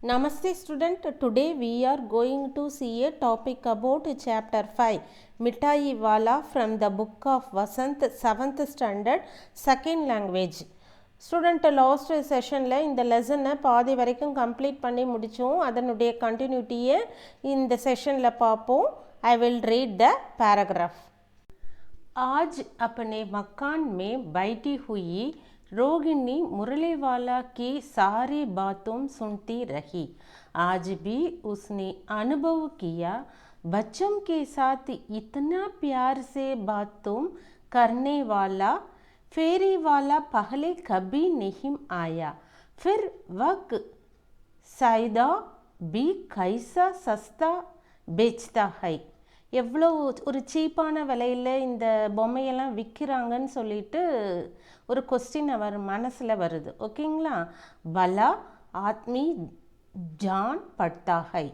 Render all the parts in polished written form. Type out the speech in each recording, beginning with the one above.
Namaste student, today we are going to see a topic about chapter 5 Mithai Wala from the book of Vasant 7th standard second language. Student last sessionல இந்த லெசனை பாதி வரைக்கும் complete பண்ணி முடித்தோம். அதனுடைய கண்டினியூட்டியை இந்த செஷனில் பார்ப்போம். I will read the paragraph. आज अपने मकान में बैठी हुई रोहिणी मुरलीवाला की सारी बातों सुनती रही. आज भी उसने अनुभव किया बच्चों के साथ इतना प्यार से बातों करने वाला फेरी वाला पहले कभी नहीं आया. फिर वक्त सौदा भी कैसा सस्ता बेचता है. எவ்வளோ ஒரு சீப்பான விலையில் இந்த பொம்மையெல்லாம் விற்கிறாங்கன்னு சொல்லிட்டு ஒரு கொஸ்டின் அவர் மனசில் வருது. ஓகேங்களா? பலா ஆத்மி ஜான் படுத்தா ஹை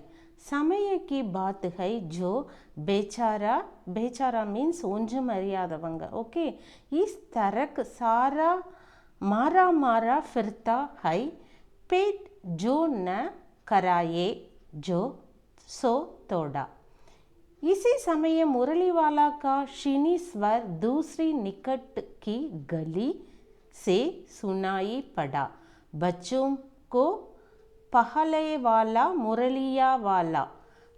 சமய கி பாத் ஹை ஜோ பேச்சாரா பேச்சாரா மீன்ஸ் ஒன்றும் அறியாதவங்க. ஓகே, இஸ் தரக் சாரா மாரா மாரா ஃபிர்தா ஹை पेट जो न कराए जो सो तोड़ा. इसी समय मुरलीवाला का शीनी स्वर दूसरी निकट की गली से सुनाई पड़ा. बच्चों को पहले वाला मुरलिया वाला.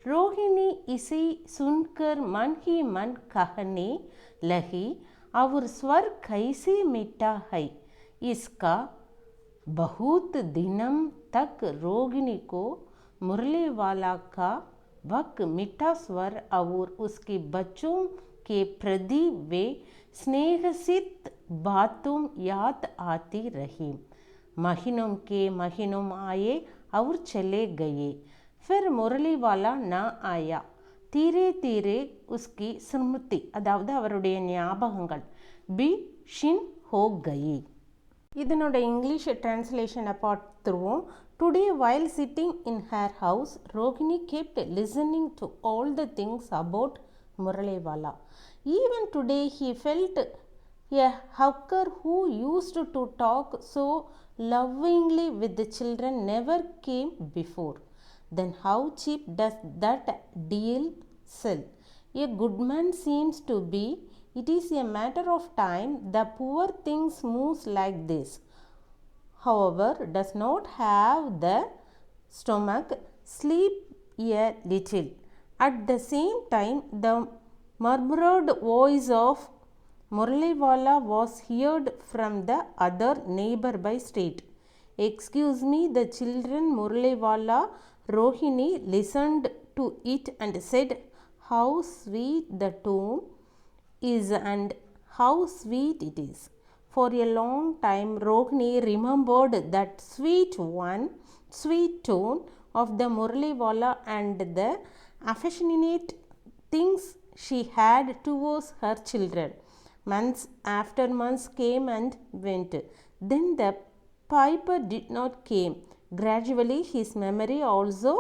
रोहिणी इसे सुनकर मन ही मन कहने लगी, और स्वर कैसे मीठा है. इसका बहुत दिनों तक रोहिणी को मुरलीवाला का वक्त मीठा स्वर और उसके बच्चों के प्रति वे स्नेहसित बातों याद आती रही. महीनों के महीनों आए और चले गए. फिर मुरलीवाला न आया. धीरे धीरे उसकी स्मृति அதாவது அவருடைய ஞாபகங்கள் भी क्षीण हो गई. இதனோட இங்கிலீஷ் டிரான்ஸ்லேஷனை பார்த்துருவோம். Today, while sitting in her house, Rohini kept listening to all the things about Muraliwala. Even today, he felt a hawker who used to talk so lovingly with the children never came before. Then how cheap does that deal sell? A good man seems to be. It is a matter of time. The poor things moves like this. However, does not have the stomach, sleep a little. At the same time, the murmured voice of Muraliwala was heard from the other nearby street. Excuse me, the children Muraliwala. Rohini listened to it and said, how sweet the tone is and how sweet it is. For a long time, Rohini remembered that sweet tone of the Muraliwala and the affectionate things she had towards her children. Months after months came and went. Then the piper did not come. Gradually, his memory also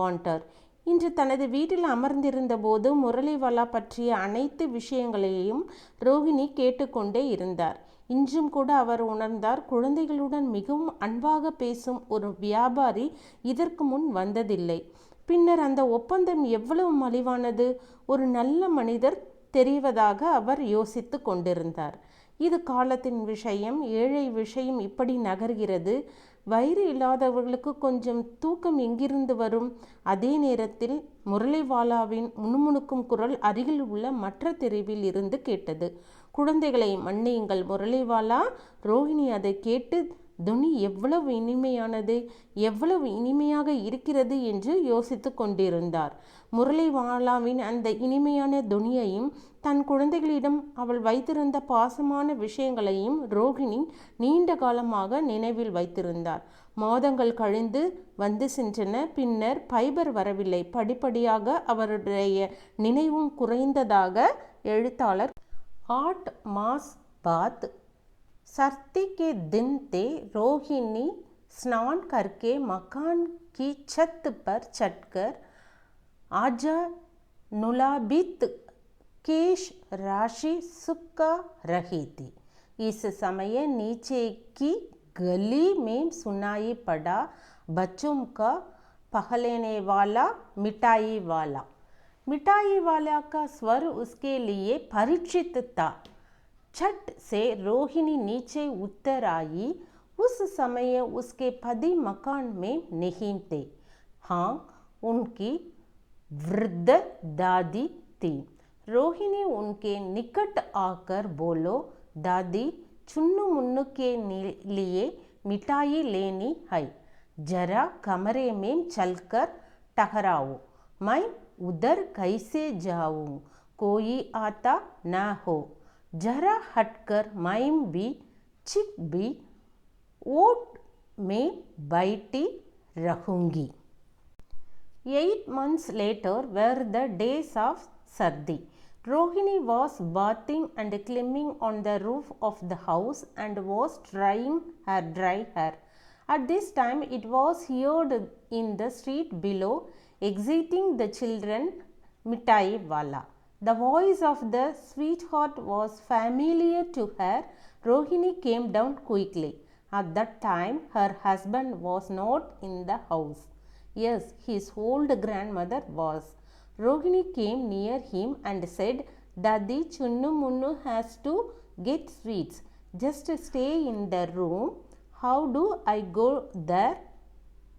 wandered. இன்று தனது வீட்டில் அமர்ந்திருந்த போது முரளிவாலா பற்றிய அனைத்து விஷயங்களையும் ரோஹிணி கேட்டுக்கொண்டே இருந்தார். இன்றும் கூட அவர் உணர்ந்தார், குழந்தைகளுடன் மிகவும் அன்பாக பேசும் ஒரு வியாபாரி இதற்கு முன் வந்ததில்லை. பின்னர் அந்த ஒப்பந்தம் எவ்வளவு மலிவானது, ஒரு நல்ல மனிதர் தெரிவதாக அவர் யோசித்து கொண்டிருந்தார். இது காலத்தின் விஷயம், ஏழை விஷயம் இப்படி நகர்கிறது. வயிறு இல்லாதவர்களுக்கு கொஞ்சம் தூக்கம் எங்கிருந்து வரும்? அதே நேரத்தில் முரளிவாலாவின் முணுமுணுக்கும் குரல் அருகில் உள்ள மற்ற தெருவில் இருந்து கேட்டது. குழந்தைகளை மன்னியுங்கள் முரளிவாலா. ரோஹிணி அதை கேட்டு துனி எவ்வளவு இனிமையானது, எவ்வளவு இனிமையாக இருக்கிறது என்று யோசித்து கொண்டிருந்தார். முரளிவாலாவின் அந்த இனிமையான துனியையும் தன் குழந்தைகளிடம் அவள் வைத்திருந்த பாசமான விஷயங்களையும் ரோஹிணி நீண்ட காலமாக நினைவில் வைத்திருந்தார். மாதங்கள் கழிந்து வந்து சென்றன. பின்னர் பைபர் வரவில்லை. படிப்படியாக அவருடைய நினைவும் குறைந்ததாக எழுத்தாளர் 8 मास बाद सर्दी के दिन थे. रोहिणी स्नान करके मकान की छत पर चढ़कर आजा नुलाबित केश राशि सुखा रही थी. इस समय नीचे की गली में सुनाई पड़ा, बच्चों का पहलने वाला मिठाई वाला। मिठाई वाला का स्वर उसके लिए परिचित था। छत से रोहिणी नीचे उतर आई। उस समय उसके पति मकान में नहीं थे। हाँ, उनकी वृद्ध दादी थी। रोहिणी उनके निकट आकर बोलो, दादी, चुन्नू मुन्नू के लिए मिठाई लेनी है। जरा कमरे में चलकर टहराओ। मैं उधर कैसे जाऊँ? कोई आता ना हो। जरा हटकर मैं भी चिक भी ओट में बैठी रहूँगी। 8 months later were the days of Sardi. Rohini was bathing and climbing on the roof of the house and was drying her dry hair. At this time it was heard in the street below, exiting the children Mitai Wala. The voice of the sweetheart was familiar to her. Rohini came down quickly. At that time her husband was not in the house. Yes, his old grandmother was. Rohini came near him and said, Daddy, Chunnu Munnu has to get sweets. Just stay in the room. How do I go there?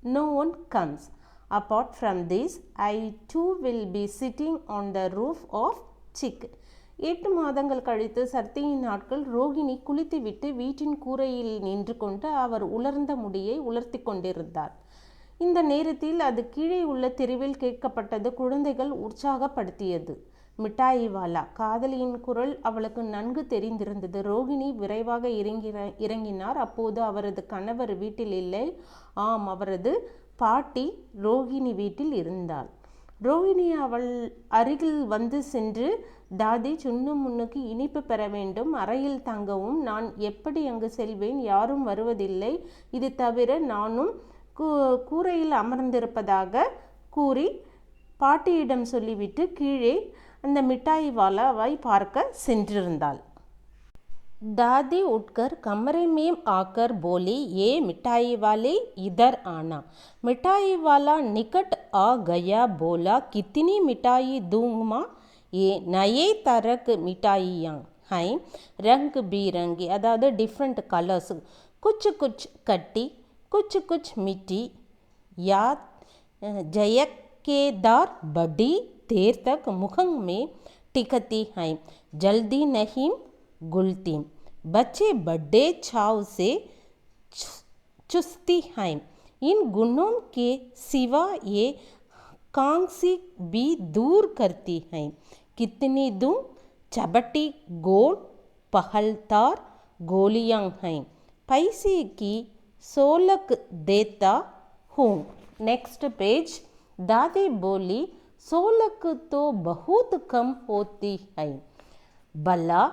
No one comes. Apart from this, I too will be sitting on the roof of Chick. 8 மாதங்கள் கழித்து சர்தியின் நாட்கள் ரோகிணி குளித்துவிட்டு வீட்டின் கூரையில் நின்று கொண்டு அவர் உலர்ந்த முடியை உலர்த்தி கொண்டிருந்தார். இந்த நேரத்தில் அது கீழே உள்ள தெருவில் கேட்கப்பட்டது. குழந்தைகள் உற்சாகப்படுத்தியது. மிட்டாய் வாலா காதலியின் குரல் அவளுக்கு நன்கு தெரிந்திருந்தது. ரோகிணி விரைவாக இறங்கினார். அப்போது அவரது கணவர் வீட்டில் இல்லை. ஆம், அவரது பாட்டி ரோகிணி வீட்டில் இருந்தாள். ரோகிணி அவள் அருகில் வந்து சென்று, தாதி, சுன்னு முன்னுக்கு இனிப்பு பெற வேண்டும், அறையில் தங்கவும். நான் எப்படி அங்கு செல்வேன்? யாரும் வருவதில்லை. இது தவிர நானும் கூரையில் அமர்ந்திருப்பதாக கூறி பாட்டியிடம் சொல்லிவிட்டு கீழே அந்த மிட்டாய் வாலாவை பார்க்க சென்றிருந்தாள். दादी उठकर कमरे में आकर बोली, ये मिठाई वाले इधर आना। मिठाई वाला निकट आ गया, बोला, कितनी मिठाई दूँ माँ? ये नए तरह की मिठाइयाँ हैं, रंग बिरंगी, अदाद डिफरेंट कलर्स, कुछ कुछ खट्टी, कुछ कुछ मीठी, या जायकेदार, बड़ी देर तक मुख में टिकती हैं, जल्दी नहीं गुलती। बच्चे बड़े चाव से चुसती हैं। इन गुणों के सिवा ये कांसी भी दूर करती हैं। कितनी दूं? चबटी गोल पहलदार गोलियां हैं, पैसे की सोलक देता हूँ। Next page. दादी बोली, सोलक तो बहुत कम होती है, भला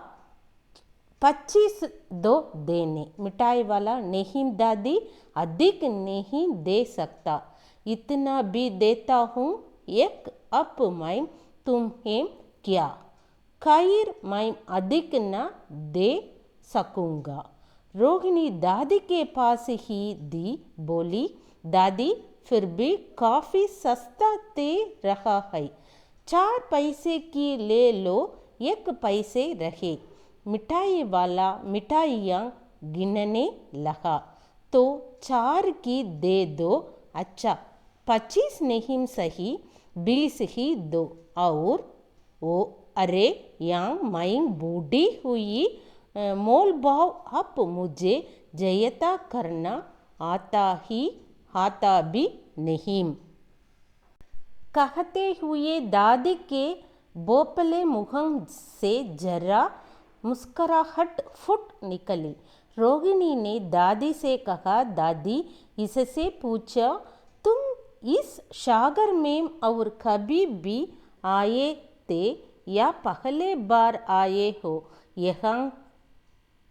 25 दो देने। मिठाई वाला, नहीं दादी, अधिक नहीं दे सकता, इतना भी देता हूँ, एक अप मैं तुम्हें क्या खैर, मैं अधिक न दे सकूँगा। रोहिणी दादी के पास ही दी, बोली, दादी, फिर भी काफ़ी सस्ता दे रहा है, 4 पैसे की ले लो, 1 पैसे रहे। मिठाई वाला मिठाइयाँ गिनने लगा, तो 4 की दे दो। अच्छा, 25 नहीं सही, 20 ही दो। और ओ अरे, यहाँ मैं बूढ़ी हुई, मोल भाव अब मुझे जयता करना आता भी नहीं। कहते हुए दादी के बोपले मुखम से जरा मुस्कुराहट फुट निकली। रोहिणी ने दादी से कहा, दादी, इससे पूछा, तुम इस सागर में और कभी भी आए थे या पहले बार आए हो? यहाँ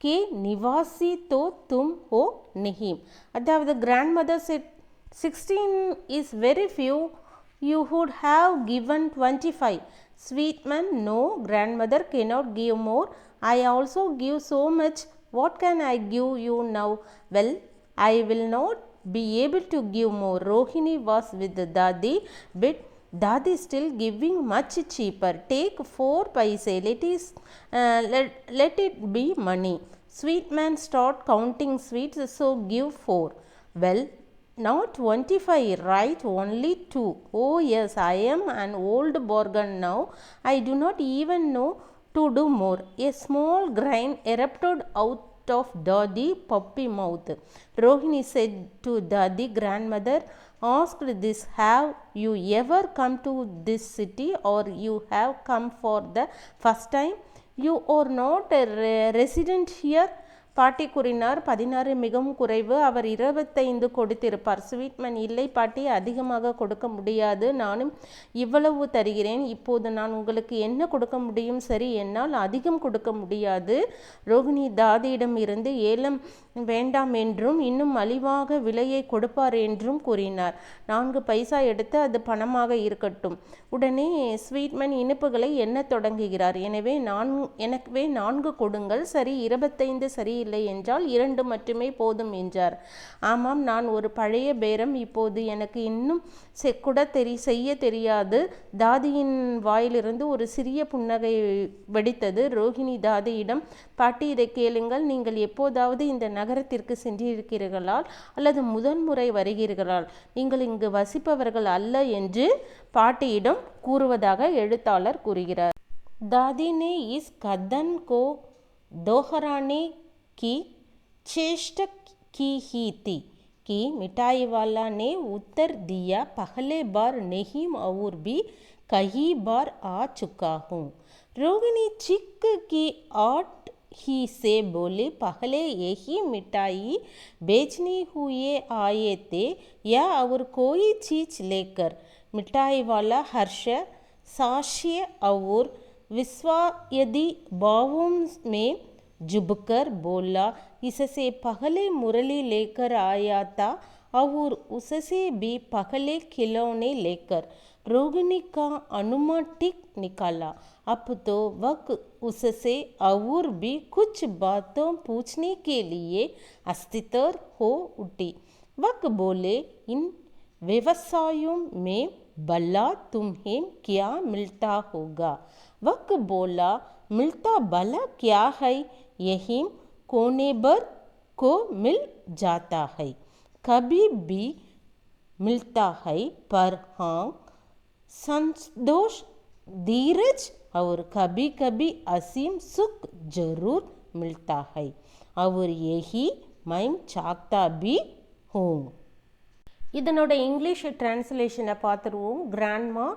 के निवासी तो तुम हो नहीं। अदावद grandmother said 16 is very few, you would have given 25. Sweet man, no, grandmother cannot give more. I also give so much. What can I give you now? Well, I will not be able to give more. Rohini was with Dadi, but Dadi still giving much cheaper. Take 4 paise. Let it be money. Sweet man start counting sweets, so give 4. Well, not 25, right? Only 2. Oh yes, I am an old bargain now. I do not even know to do more. A small grain erupted out of Dadi puppy mouth. Rohini said to Dadi, grandmother asked this, have you ever come to this city, or you have come for the first time? You are not a resident here. பாட்டி கூறினார். 16 மிகவும் குறைவு. அவர் 25 கொடுத்திருப்பார். ஸ்வீட்மேன், இல்லை பாட்டி, அதிகமாக கொடுக்க முடியாது. நானும் இவ்வளவு தருகிறேன். இப்போது நான் உங்களுக்கு என்ன கொடுக்க முடியும்? சரி, என்னால் அதிகம் கொடுக்க முடியாது. ரோகிணி தாதியிடம் இருந்து ஏலம் வேண்டாம் என்றும் இன்னும் மலிவாக விலையை கொடுப்பார் என்றும் கூறினார். 4 பைசா எடுத்து அது பணமாக இருக்கட்டும். உடனே ஸ்வீட்மேன் இனிப்புகளை எண்ணத் தொடங்குகிறார். எனவே 4 கொடுங்கள். சரி, 25 சரியில்லை என்றால் 2 மட்டுமே போதும் என்றார். ஆமாம், நான் ஒரு பழைய பேரம். இப்போது எனக்கு இன்னும் கூட செய்ய தெரியாது. தாதியின் வாயிலிருந்து ஒரு சிறிய புன்னகை வெடித்தது. ரோகிணி தாதியிடம், பாட்டி, இதை கேளுங்கள். நீங்கள் எப்போதாவது இந்த நகரத்திற்கு சென்றிருக்கிறீர்களா, அல்லது முதன்முறை வருகிறீர்களா? நீங்கள் இங்கு வசிப்பவர்கள் அல்ல என்று பாட்டியிடம் கூறுவதாக எழுத்தாளர் கூறுகிறார். दादी ने इस कथन को दोहराने की चेष्टा की ही थी कि मिठाई वाला ने उत्तर दिया, पहले बार नहीं और भी कई बार आ चुका हूँ. रोहिणी चिक की आट ही से बोले, पहले यही मिठाई बेचने हुए आए थे या और कोई चीज लेकर? मिठाई वाला हर्ष, साक्ष्य और विश्वायदी भावों में जुबकर बोला, इससे पहले मुरली लेकर आया था और उससे भी पहले खिलौने लेकर. रोगिणी का अनुमान ठीक निकाला. अब तो वक्त उससे और भी कुछ बातों पूछने के लिए अस्तित्व हो उठी. वक्त बोले, इन व्यवसायों में भला तुम्हें क्या मिलता होगा? वक्त बोला, मिलता भला क्या है? यही कोने भर को मिल जाता है. कभी भी मिलता है, पर हाँ, संतोष, धीरज और कभी कभी असीम सुख जरूर मिलता है, और यही मैं चाहता भी हूँ. இதனோட இங்கிலீஷ் டிரான்ஸ்லேஷனை பார்த்துருவோம். Grandma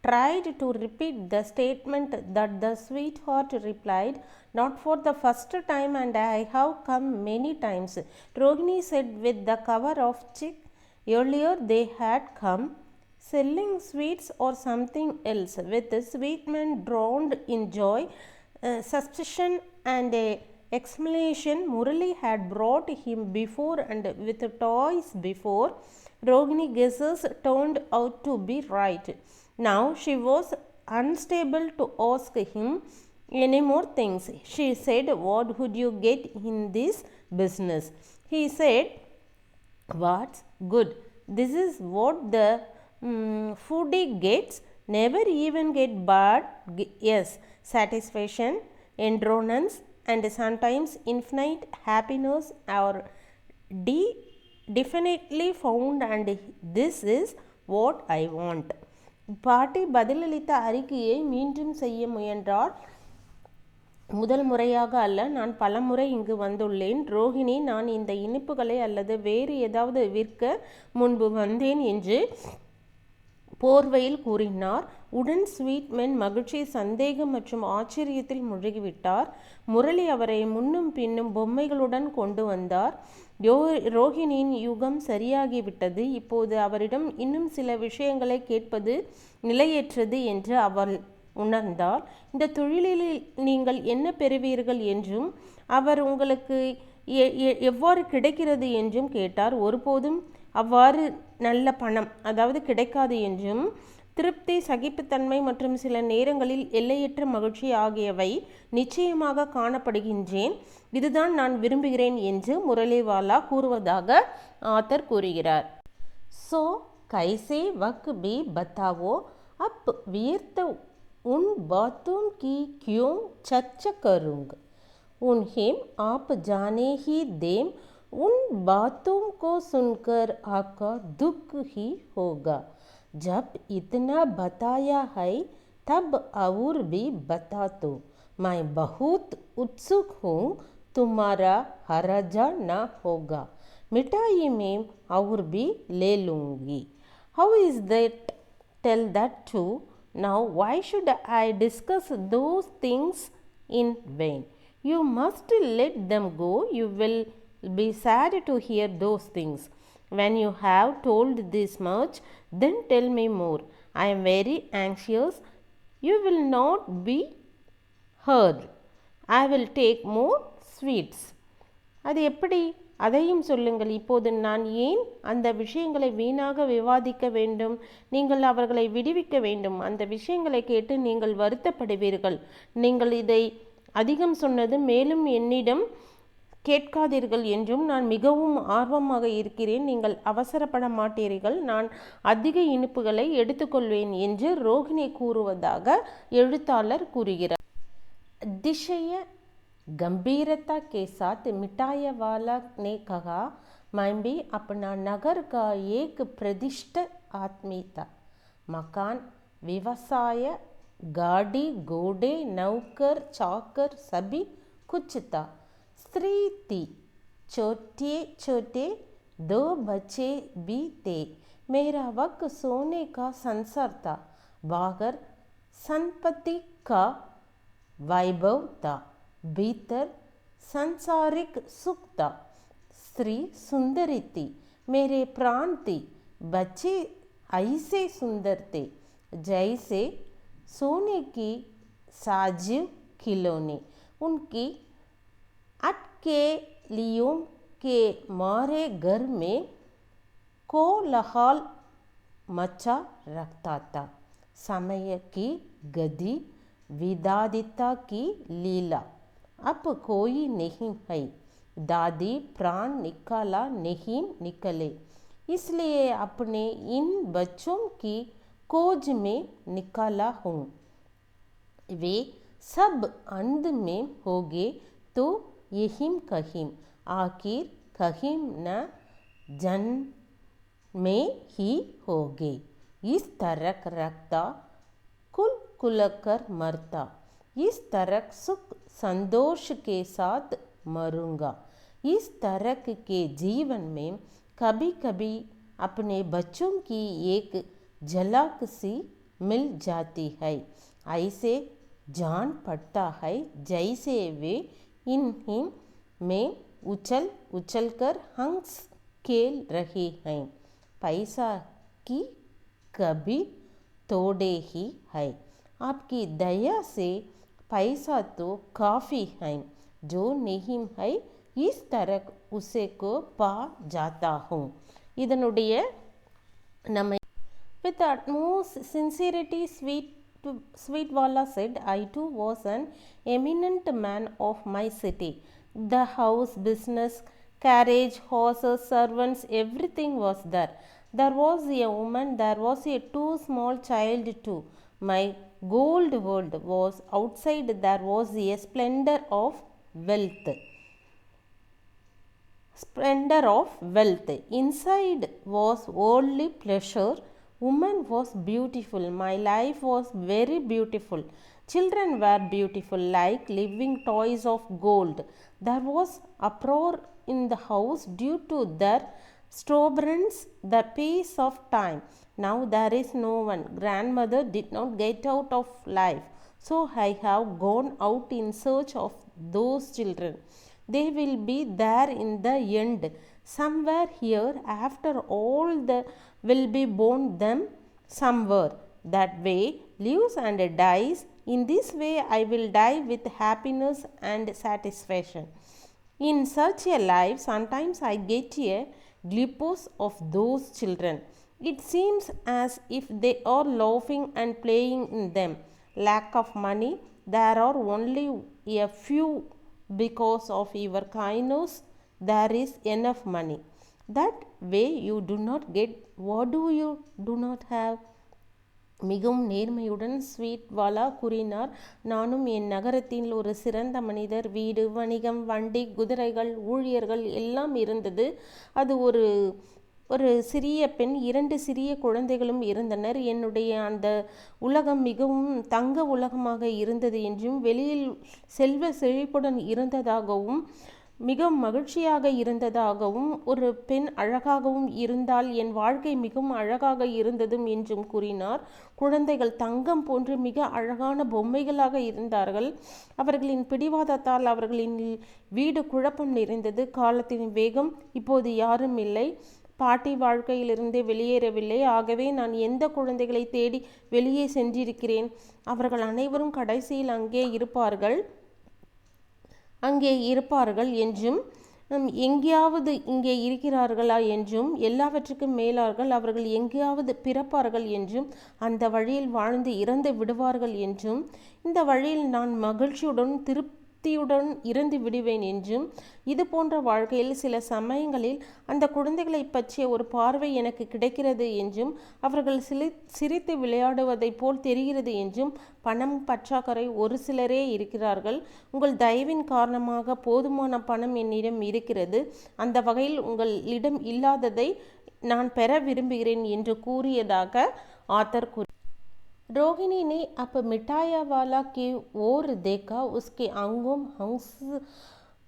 tried to repeat the statement that the sweetheart replied, not for the first time, and I have come many times. Rohini said with the cover of chick. Earlier they had come selling sweets or something else. With the sweetman drowned in joy, suspicion and exclamation, Murali had brought him before, and with toys before. Rohini guesses turned out to be right. Now she was unstable to ask him any more things. She said, what would you get in this business? He said, what's good? This is what the foodie gets. Never even get bad. Yes, satisfaction, endurance, and sometimes infinite happiness are definitely found, and this is what I want. பாட்டி பதிலளித்த அறிக்கையை மீண்டும் செய்ய முயன்றார். முதல் முறையாக அல்ல, நான் பலமுறை இங்கு வந்துள்ளேன். ரோஹிணி, நான் இந்த இனிப்புகளை அல்லது வேறு ஏதாவது விற்க முன்பு வந்தேன் என்று போர்வையில் கூறினார். உடன் ஸ்வீட்மேன் மகிழ்ச்சி, சந்தேகம் மற்றும் ஆச்சரியத்தில் முழுகிவிட்டார். முரளி அவரை முன்னும் பின்னும் பொம்மைகளுடன் கொண்டு வந்தார். ரோஹிணியின் யுகம் சரியாகிவிட்டது. இப்போது அவரிடம் இன்னும் சில விஷயங்களை கேட்பது நிலையற்றது என்று அவள் உணர்ந்தாள். இந்த தொழிலில் நீங்கள் என்ன பெறுவீர்கள் என்றும், அவர் உங்களுக்கு எவ்வாறு கிடைக்கிறது என்றும் கேட்டார். ஒருபோதும் அவ்வாறு நல்ல பணம், அதாவது கிடைக்காது என்றும், திருப்தி, சகிப்புத்தன்மை மற்றும் சில நேரங்களில் எல்லையற்ற மகிழ்ச்சி ஆகியவை நிச்சயமாக காணப்படுகின்றேன். இதுதான் நான் விரும்புகிறேன் என்று முரளிவாலா கூறுவதாக ஆத்தர் கூறுகிறார். ஸோ கைசே வக் பி பத்தாவோ அப் வியர்த்த உன் பாத்தும் கி क्यों चर्चा करूँग उन्हें आप जाने ही देम उन बातों को सुनकर आपका दुख ही होगा. जब इतना बताया है तब और भी बता दो. मैं बहुत उत्सुक हूँ, तुम्हारा हर्जा न होगा. मिठाई में और भी ले लूँगी. How is that? Tell that too. Now why should I discuss those things in vain? You must let them go. You will be sad to hear those things. When you have told this much, then tell me more. I am very anxious. You will not be heard. I will take more sweets. அது எப்படி? அதையும் சொல்லுங்கள். இப்போது நான் ஏன் அந்த விஷயங்களை வீணாக விவாதிக்க வேண்டும்? நீங்கள் அவர்களை விடுவிக்க வேண்டும். அந்த விஷயங்களை கேட்டு நீங்கள் வருத்தப்படுவீர்கள். நீங்கள் இதை அதிகம் சொன்னது மேலும் என்னிடம் கேட்காதீர்கள் என்றும் நான் மிகவும் ஆர்வமாக இருக்கிறேன். நீங்கள் அவசரப்பட மாட்டீர்கள். நான் அதிக இனிப்புகளை எடுத்துக்கொள்வேன் என்று ரோகிணி கூறுவதாக எழுத்தாளர் கூறுகிறார். அதிசய गंभीरता के साथ मिठाई वाला ने कहा, मैं भी अपना नगर का एक प्रतिष्ठित आदमी था. मकान, व्यवसाय, गाड़ी, घोड़े, नौकर, चाकर सभी कुछ था. स्त्री थी, छोटे छोटे 2 बच्चे भी थे. मेरा वक्त सोने का संसार था. बाहर संपत्ति का वैभव था, भीतर सांसारिक सुख था. स्त्री सुंदरी थी, मेरे प्राण थी. बच्चे ऐसे सुंदर थे जैसे सोने की साजिव खिलौने. उनकी अटकेलियों के मारे घर में कोलाहल मचा रखता था. समय की गति, विधाता की लीला, अब कोई नहीं है. दादी प्राण निकाला नहीं निकले, इसलिए अपने इन बच्चों की खोज में निकाला हूँ. वे सब अंध में हो गए तो यहीं कहीं, आखिर कहीं न जन्म में ही हो गए. इस तरह रखता कुल कुलकर मरता, इस तरह सुख संतोष के साथ मरूंगा. इस तरह के जीवन में कभी कभी अपने बच्चों की एक झलक सी मिल जाती है. ऐसे जान पड़ता है जैसे वे इन्हीं में उछल उछल कर हंस खेल रहे हैं. पैसा की कभी तोड़े ही है. आपकी दया से पैसा तो काफ़ी है, जो नहीं है इस तरह उसे को पा जाता हूँ. இதனுடைய நம்ம with utmost sincerity Sweetwala said, I too was an eminent man of my city. The house, business, carriage, horses, servants, everything was there. There was a woman, there was a too small child too. My gold world was outside. There was a splendor of wealth. Inside was worldly pleasure. Woman was beautiful. My life was very beautiful. Children were beautiful, like living toys of gold. There was uproar in the house due to their stubbornness, the pace of time. Now there is no one. Grandmother did not get out of life, so I have gone out in search of those children. They will be there in the end, somewhere here. After all, the will be born them somewhere. That way lives and dies. In this way I will die with happiness and satisfaction. In such a life, sometimes I get a glimpse of those children. It seems as if they are laughing and playing in them. Lack of money, there are only a few. Because of your kindness, there is enough money. That way you do not get what you do not have. மிகவும் நேர்மையுடன் ஸ்வீட்வாலா கூறினார். நானும் என் நகரத்தில் ஒரு சிறந்த மனிதர். வீடு, வணிகம், வண்டி, குதிரைகள், ஊழியர்கள் எல்லாம் இருந்தது. அது ஒரு சிறிய பெண், 2 சிறிய குழந்தைகளும் இருந்தனர். என்னுடைய அந்த உலகம் மிகவும் தங்க உலகமாக இருந்தது என்றும், வெளியில் செல்வ செழிப்புடன் இருந்ததாகவும், மிகவும் மகிழ்ச்சியாக இருந்ததாகவும், ஒரு பெண் அழகாகவும் இருந்தால் என் வாழ்க்கை மிகவும் அழகாக இருந்ததும் என்றும் கூறினார். குழந்தைகள் தங்கம் போன்று மிக அழகான பொம்மைகளாக இருந்தார்கள். அவர்களின் பிடிவாதத்தால் அவர்களின் வீடு குழப்பம் நிறைந்தது. காலத்தின் வேகம், இப்போது யாரும் இல்லை. பாட்டி வாழ்க்கையிலிருந்து வெளியேறவில்லை. ஆகவே நான் எந்த குழந்தைகளை தேடி வெளியே சென்றிருக்கிறேன். அவர்கள் அனைவரும் கடைசியில் அங்கே இருப்பார்கள் என்றும், எங்கேயாவது இங்கே இருக்கிறார்களா என்றும், எல்லாவற்றுக்கும் மேலார்கள் அவர்கள் எங்கேயாவது பிறப்பார்கள் என்றும், அந்த வழியில் வாழ்ந்து இறந்து விடுவார்கள் என்றும், இந்த வழியில் நான் மகிழ்ச்சியுடன் திருப்தியுடன் இறந்து விடுவேன் என்றும், இது போன்ற வாழ்க்கையில் சில சமயங்களில் அந்த குழந்தைகளை பற்றிய ஒரு பார்வை எனக்கு கிடைக்கிறது என்றும், அவர்கள் சிரித்து விளையாடுவதைப் போல் தெரிகிறது என்றும், பணம் பற்றாக்குறை ஒரு சிலரே இருக்கிறார்கள். உங்கள் தயவின் காரணமாக போதுமான பணம் என்னிடம் இருக்கிறது. அந்த வகையில் உங்களிடம் இல்லாததை நான் பெற விரும்புகிறேன் என்று கூறியதாக ஆத்தர் கூறினார். रोहिणी ने अब मिठाई वाला की ओर देखा. उसके आंखों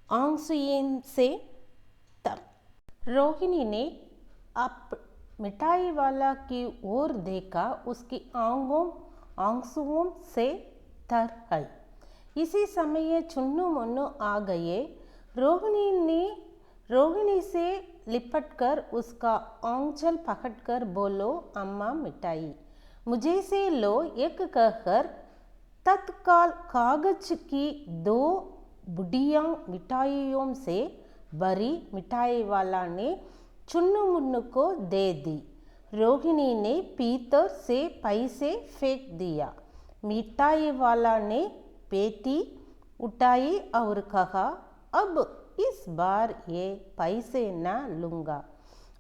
आंसुओं से तर रोहिणी ने अब मिठाई वाला की ओर देखा. उसकी आंसुओं से तर आई. इसी समय चुन्नू मुन्नू आ गए. रोहिणी से लिपटकर उसका आंचल पकड़कर बोलो, अम्मा मिठाई मुझे से लो, एक कहकर तत्काल कागज की 2 बुढ़ियाँ मिठाइयों से भरी मिठाई वाला ने चुन्नू मुन्नू को दे दी. रोहिणी ने पीतल से पैसे फेंक दिया. मिठाई वाला ने पेटी उठाई और कहा, अब इस बार ये पैसे ना लूँगा.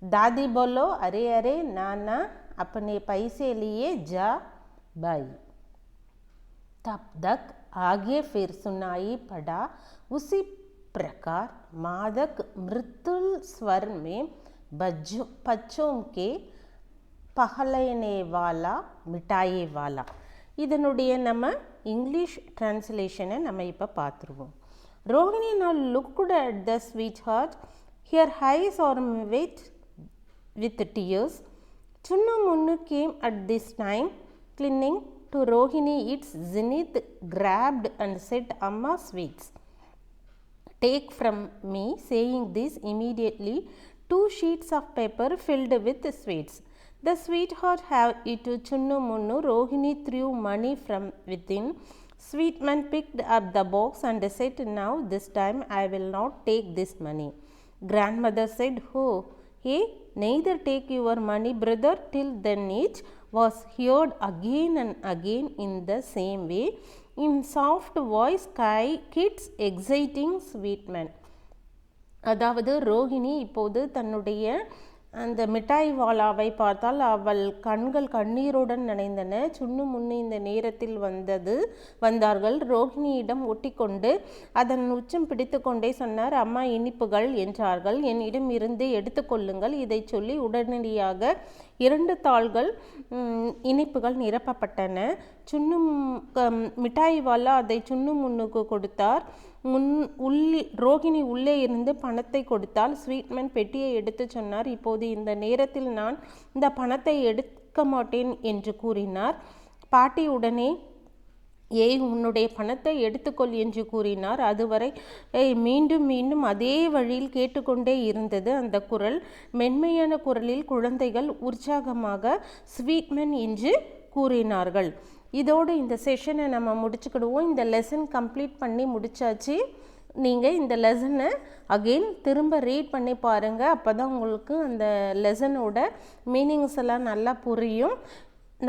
दादी बोलो, अरे अरे नाना, अपने पैसे लिए जा भाई. तब तक आगे फिर सुनाई पड़ा उसी प्रकार मादक मृदुल स्वर में बच्चों के पहलने वाला मिठाई वाला. இதனுடைய நம்ம இங்கிலீஷ் டிரான்ஸ்லேஷனை நம்ம இப்போ பார்த்துருவோம். Rohini now looked at the sweetheart. Her eyes are wet with tears. Chunnu Munnu came at this time, clinging to Rohini. Its zenith grabbed and said, Amma sweets, take from me. Saying this, immediately 2 sheets of paper filled with sweets. The sweetheart have it to Chunnu Munnu. Rohini threw money from within. Sweetman picked up the box and said, now this time I will not take this money. Grandmother said, oh, hey, neither take your money, brother. Till then it was heard again and again in the same way, in soft voice, kids exciting Sweetman. அதாவது ரோஹிணி இப்போது தன்னுடைய அந்த மிட்டாய் வாலாவை பார்த்தால் அவள் கண்கள் கண்ணீருடன் நனைந்தன. சுன்னு முன்னு இந்த நேரத்தில் வந்தார்கள். ரோஹிணியிடம் ஒட்டிக்கொண்டு அதன் உச்சம் பிடித்து கொண்டே சொன்னார், அம்மா இனிப்புகள் என்றார்கள். என்னிடம் இருந்து எடுத்துக்கொள்ளுங்கள். இதை சொல்லி உடனடியாக 2 தாள்கள் இனிப்புகள் நிரப்பப்பட்டன. மிட்டாய் வாலா அதை சுன்னு முன்னுக்கு கொடுத்தார். ரோஹிணி உள்ளே இருந்து பணத்தை கொடுத்தால். ஸ்வீட்மேன் பெட்டியை எடுத்து சொன்னார், இப்போது இந்த நேரத்தில் நான் இந்த பணத்தை எடுக்க மாட்டேன் என்று கூறினார். பாட்டி உடனே உன்னுடைய பணத்தை எடுத்துக்கொள் என்று கூறினார். அதுவரை மீண்டும் மீண்டும் அதே வழியில் கேட்டுக்கொண்டே இருந்தது அந்த குரல். மென்மையான குரலில் குழந்தைகள் உற்சாகமாக ஸ்வீட்மேன் என்று கூறினார்கள். இதோடு இந்த செஷனை நம்ம முடிச்சுக்கிடுவோம். இந்த லெசன் கம்ப்ளீட் பண்ணி முடிச்சாச்சு. நீங்கள் இந்த லெசனை அகெயின் திரும்ப ரீட் பண்ணி பாருங்கள். அப்போ தான் உங்களுக்கு அந்த லெசனோட மீனிங்ஸ் எல்லாம் நல்லா புரியும்.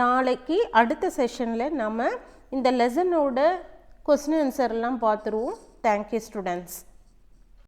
நாளைக்கு அடுத்த செஷனில் நம்ம இந்த லெசனோட கொஸ்டின் ஆன்சர்லாம் பார்த்துருவோம். Thank you students.